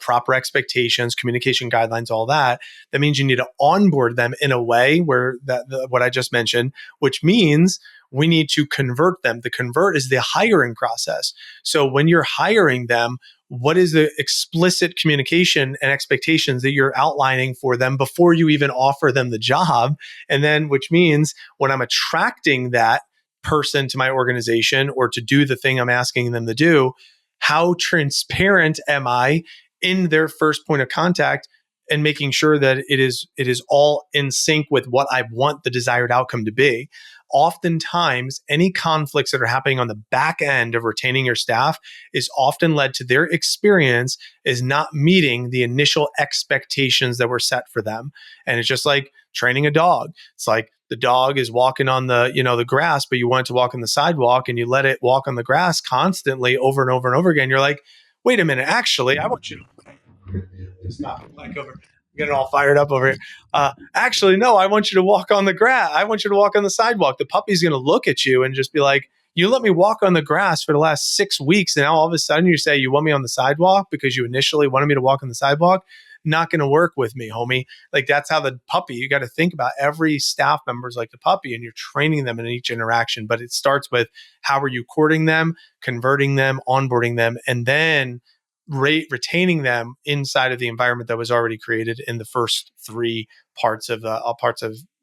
proper expectations, communication guidelines, all that. That means you need to onboard them in a way where what I just mentioned, which means we need to convert them. The convert is the hiring process. So when you're hiring them, what is the explicit communication and expectations that you're outlining for them before you even offer them the job? And then, which means when I'm attracting that person to my organization or to do the thing I'm asking them to do, how transparent am I in their first point of contact, and making sure that it is all in sync with what I want the desired outcome to be? Oftentimes, any conflicts that are happening on the back end of retaining your staff is often led to their experience is not meeting the initial expectations that were set for them. And it's just like training a dog. It's like the dog is walking on the grass, but you want it to walk on the sidewalk, and you let it walk on the grass constantly over and over and over again. You're like, wait a minute, actually, I want you to just not like over. Getting all fired up over here. Actually, no, I want you to walk on the grass. I want you to walk on the sidewalk. The puppy's going to look at you and just be like, you let me walk on the grass for the last 6 weeks. And now all of a sudden you say you want me on the sidewalk because you initially wanted me to walk on the sidewalk. Not going to work with me, homie. Like, that's how the puppy, you got to think about every staff member is like the puppy, and you're training them in each interaction. But it starts with, how are you courting them, converting them, onboarding them, and then retaining them inside of the environment that was already created in the first 3 parts of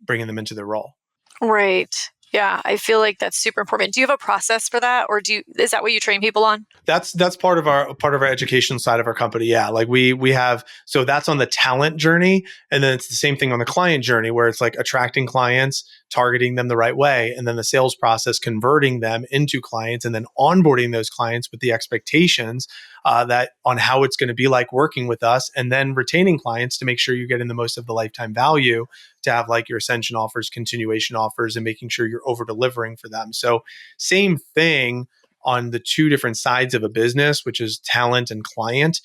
bringing them into their role. Right. Yeah, I feel like that's super important. Do you have a process for that, or is that what you train people on? That's part of our education side of our company. Yeah, like we have, so that's on the talent journey, and then it's the same thing on the client journey, where it's like attracting clients, targeting them the right way, and then the sales process, converting them into clients, and then onboarding those clients with the expectations that on how it's going to be like working with us, and then retaining clients to make sure you're getting the most of the lifetime value, to have like your ascension offers, continuation offers, and making sure you're over delivering for them. So same thing on the 2 different sides of a business, which is talent and client.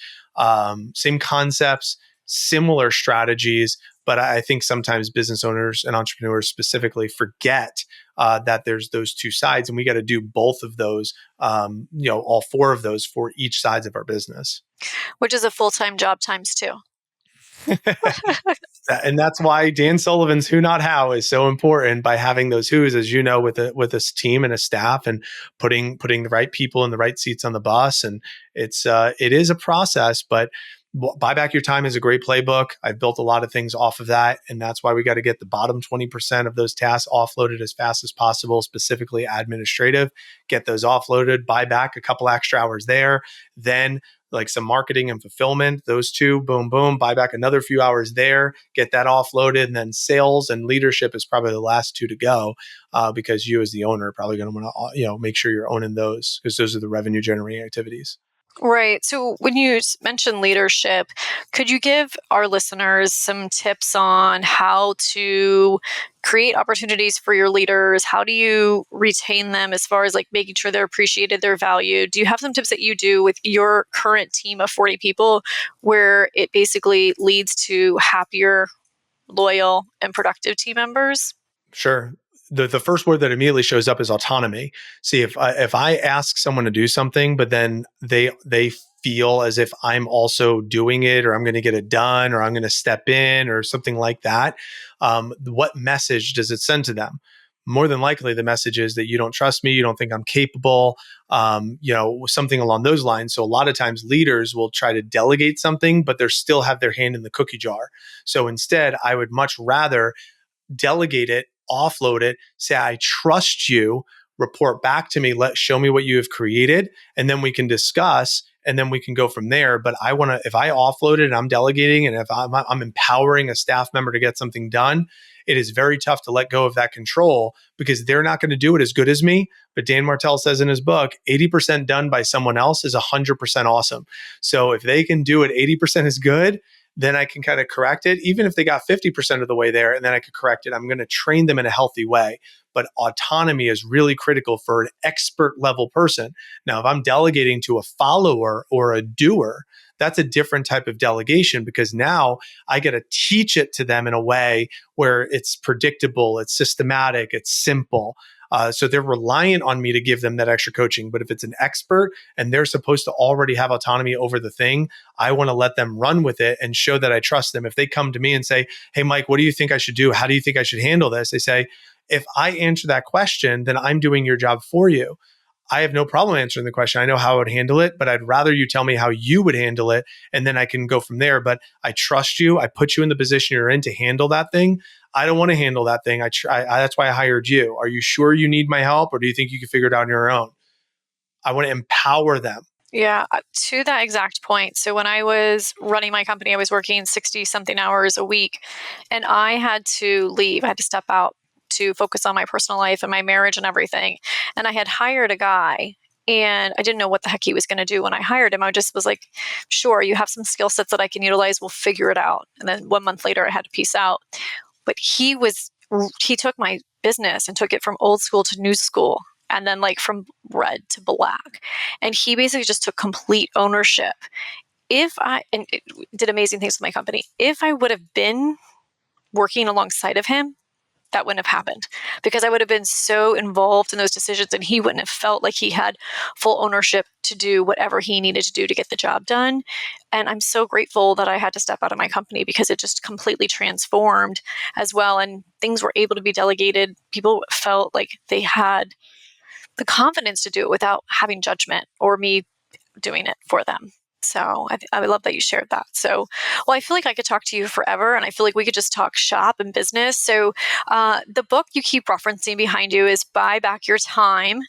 Same concepts, similar strategies, but I think sometimes business owners and entrepreneurs specifically forget that there's those 2 sides, and we got to do both of those, all 4 of those for each sides of our business. Which is a full-time job times 2. And that's why Dan Sullivan's Who Not How is so important, by having those who's, as you know, with a team and a staff, and putting the right people in the right seats on the bus. And it is a process, but Buy Back Your Time is a great playbook. I've built a lot of things off of that. And that's why we got to get the bottom 20% of those tasks offloaded as fast as possible, specifically administrative. Get those offloaded, buy back a couple extra hours there. Then like some marketing and fulfillment, those two, boom, boom, buy back another few hours there, get that offloaded. And then sales and leadership is probably the last two to go, because you as the owner are probably going to want to, make sure you're owning those, because those are the revenue generating activities. Right. So when you mention leadership, could you give our listeners some tips on how to create opportunities for your leaders? How do you retain them as far as like making sure they're appreciated, they're valued? Do you have some tips that you do with your current team of 40 people where it basically leads to happier, loyal, and productive team members? Sure. The first word that immediately shows up is autonomy. See, if I ask someone to do something, but then they feel as if I'm also doing it, or I'm going to get it done, or I'm going to step in, or something like that, what message does it send to them? More than likely, the message is that you don't trust me, you don't think I'm capable, something along those lines. So a lot of times leaders will try to delegate something, but they still have their hand in the cookie jar. So instead, I would much rather delegate it, offload it, say, I trust you, report back to me, show me what you have created, and then we can discuss, and then we can go from there. But if I offload it and I'm delegating, and if I'm empowering a staff member to get something done, it is very tough to let go of that control, because they're not going to do it as good as me. But Dan Martell says in his book, 80% done by someone else is 100% awesome. So if they can do it 80% as good, then I can kind of correct it. Even if they got 50% of the way there, and then I could correct it, I'm going to train them in a healthy way. But autonomy is really critical for an expert level person. Now, if I'm delegating to a follower or a doer, that's a different type of delegation, because now I get to teach it to them in a way where it's predictable, it's systematic, it's simple. So they're reliant on me to give them that extra coaching. But if it's an expert and they're supposed to already have autonomy over the thing, I want to let them run with it and show that I trust them. If they come to me and say, hey, Mike, what do you think I should do? How do you think I should handle this? They say, if I answer that question, then I'm doing your job for you. I have no problem answering the question. I know how I would handle it, but I'd rather you tell me how you would handle it, and then I can go from there. But I trust you. I put you in the position you're in to handle that thing. I don't want to handle that thing. That's why I hired you. Are you sure you need my help, or do you think you can figure it out on your own? I want to empower them. Yeah, to that exact point. So when I was running my company, I was working 60 something hours a week, and I had to leave. I had to step out to focus on my personal life and my marriage and everything. And I had hired a guy, and I didn't know what the heck he was going to do when I hired him. I just was like, sure, you have some skill sets that I can utilize. We'll figure it out. And then 1 month later, I had to peace out. But he took my business and took it from old school to new school, and then like from red to black. And he basically just took complete ownership. And it did amazing things with my company. If I would have been working alongside of him, that wouldn't have happened, because I would have been so involved in those decisions, and he wouldn't have felt like he had full ownership to do whatever he needed to do to get the job done. And I'm so grateful that I had to step out of my company, because it just completely transformed as well. And things were able to be delegated. People felt like they had the confidence to do it without having judgment or me doing it for them. So I love that you shared that. So, well, I feel like I could talk to you forever, and I feel like we could just talk shop and business. So the book you keep referencing behind you is Buy Back Your Time.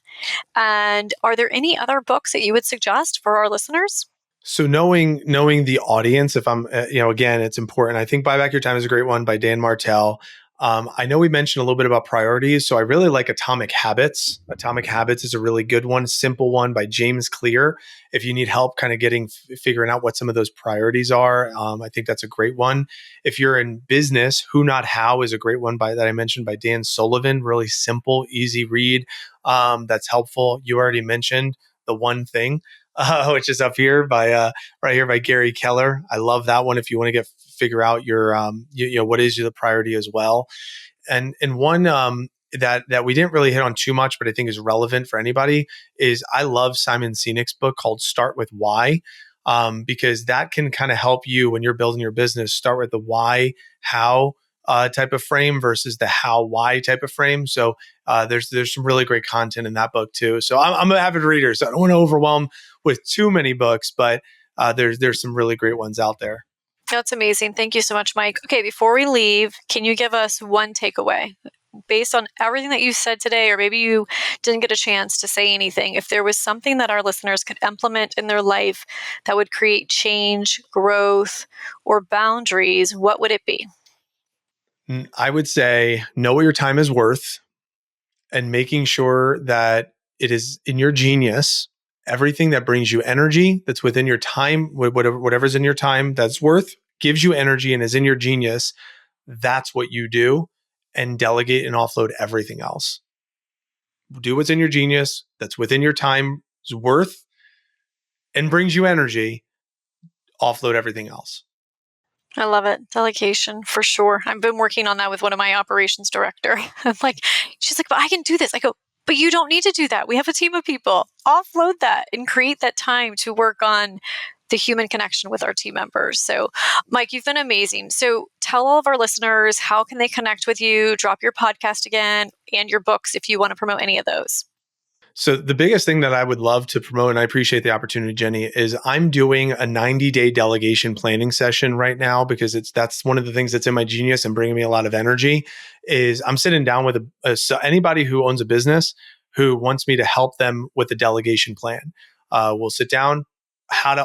And are there any other books that you would suggest for our listeners? So knowing the audience, if I'm, again, it's important. I think Buy Back Your Time is a great one by Dan Martell. I know we mentioned a little bit about priorities, so I really like Atomic Habits. Atomic Habits is a really good one, simple one by James Clear. If you need help kind of figuring out what some of those priorities are, I think that's a great one. If you're in business, Who Not How is a great one that I mentioned by Dan Sullivan. Really simple, easy read. That's helpful. You already mentioned The One Thing, which is up here right here by Gary Keller. I love that one if you want to figure out your what is the priority as well. And one that we didn't really hit on too much, but I think is relevant for anybody, is I love Simon Sinek's book called Start with Why, because that can kind of help you when you're building your business. Start with the why, how type of frame versus the how, why type of frame. So there's some really great content in that book too. So I'm an avid reader, so I don't want to overwhelm with too many books, but There's some really great ones out there. That's amazing. Thank you so much, Mike. Okay, before we leave, can you give us one takeaway based on everything that you said today, or maybe you didn't get a chance to say anything? If there was something that our listeners could implement in their life that would create change, growth, or boundaries, what would it be? I would say know what your time is worth and making sure that it is in your genius. Everything that brings you energy that's within your time, whatever's in your time that's worth, gives you energy and is in your genius. That's what you do, and delegate and offload everything else. Do what's in your genius that's within your time's worth and brings you energy. Offload everything else. I love it. Delegation for sure. I've been working on that with one of my operations director. I'm like, she's like, but I can do this. I go, but you don't need to do that. We have a team of people. Offload that and create that time to work on the human connection with our team members. So, Mike, you've been amazing. So tell all of our listeners, how can they connect with you? Drop your podcast again and your books if you want to promote any of those. So the biggest thing that I would love to promote, and I appreciate the opportunity, Jenny, is I'm doing a 90-day delegation planning session right now because that's one of the things that's in my genius and bringing me a lot of energy. Is I'm sitting down with anybody who owns a business who wants me to help them with the delegation plan. We'll sit down.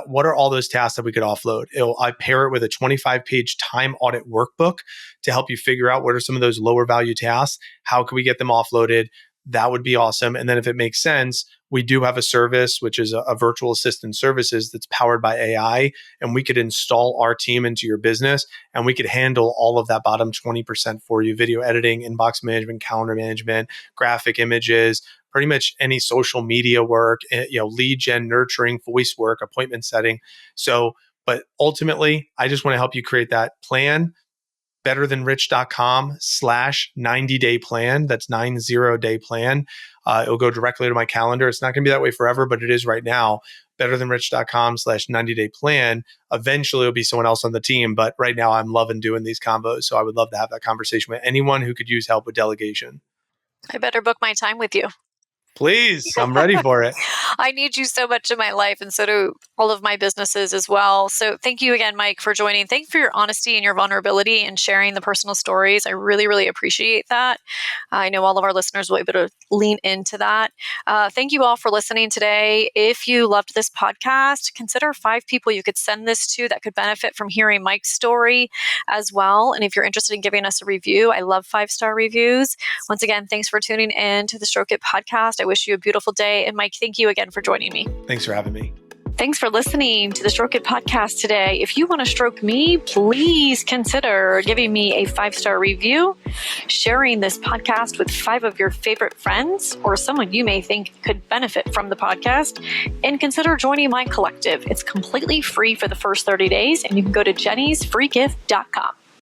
What are all those tasks that we could offload? I pair it with a 25-page time audit workbook to help you figure out what are some of those lower value tasks. How can we get them offloaded? That would be awesome. And then if it makes sense, we do have a service, which is a virtual assistant services that's powered by AI. And we could install our team into your business and we could handle all of that bottom 20% for you: video editing, inbox management, calendar management, graphic images, pretty much any social media work, lead gen, nurturing, voice work, appointment setting. But ultimately, I just want to help you create that plan. betterthanricht.com/90-day plan. That's 90-day plan. It'll go directly to my calendar. It's not going to be that way forever, but it is right now. betterthanricht.com/90-day plan. Eventually it'll be someone else on the team, but right now I'm loving doing these combos. So I would love to have that conversation with anyone who could use help with delegation. I better book my time with you. Please, I'm ready for it. I need you so much in my life, and so do all of my businesses as well. So thank you again, Mike, for joining. Thank you for your honesty and your vulnerability and sharing the personal stories. I really, really appreciate that. I know all of our listeners will be able to lean into that. Thank you all for listening today. If you loved this podcast, consider 5 people you could send this to that could benefit from hearing Mike's story as well. And if you're interested in giving us a review, I love 5-star reviews. Once again, thanks for tuning in to the Stroke It podcast. I wish you a beautiful day. And Mike, thank you again for joining me. Thanks for having me. Thanks for listening to the Stroke It podcast today. If you want to stroke me, please consider giving me a 5-star review, sharing this podcast with 5 of your favorite friends or someone you may think could benefit from the podcast, and consider joining my collective. It's completely free for the first 30 days, and you can go to jennysfreegift.com.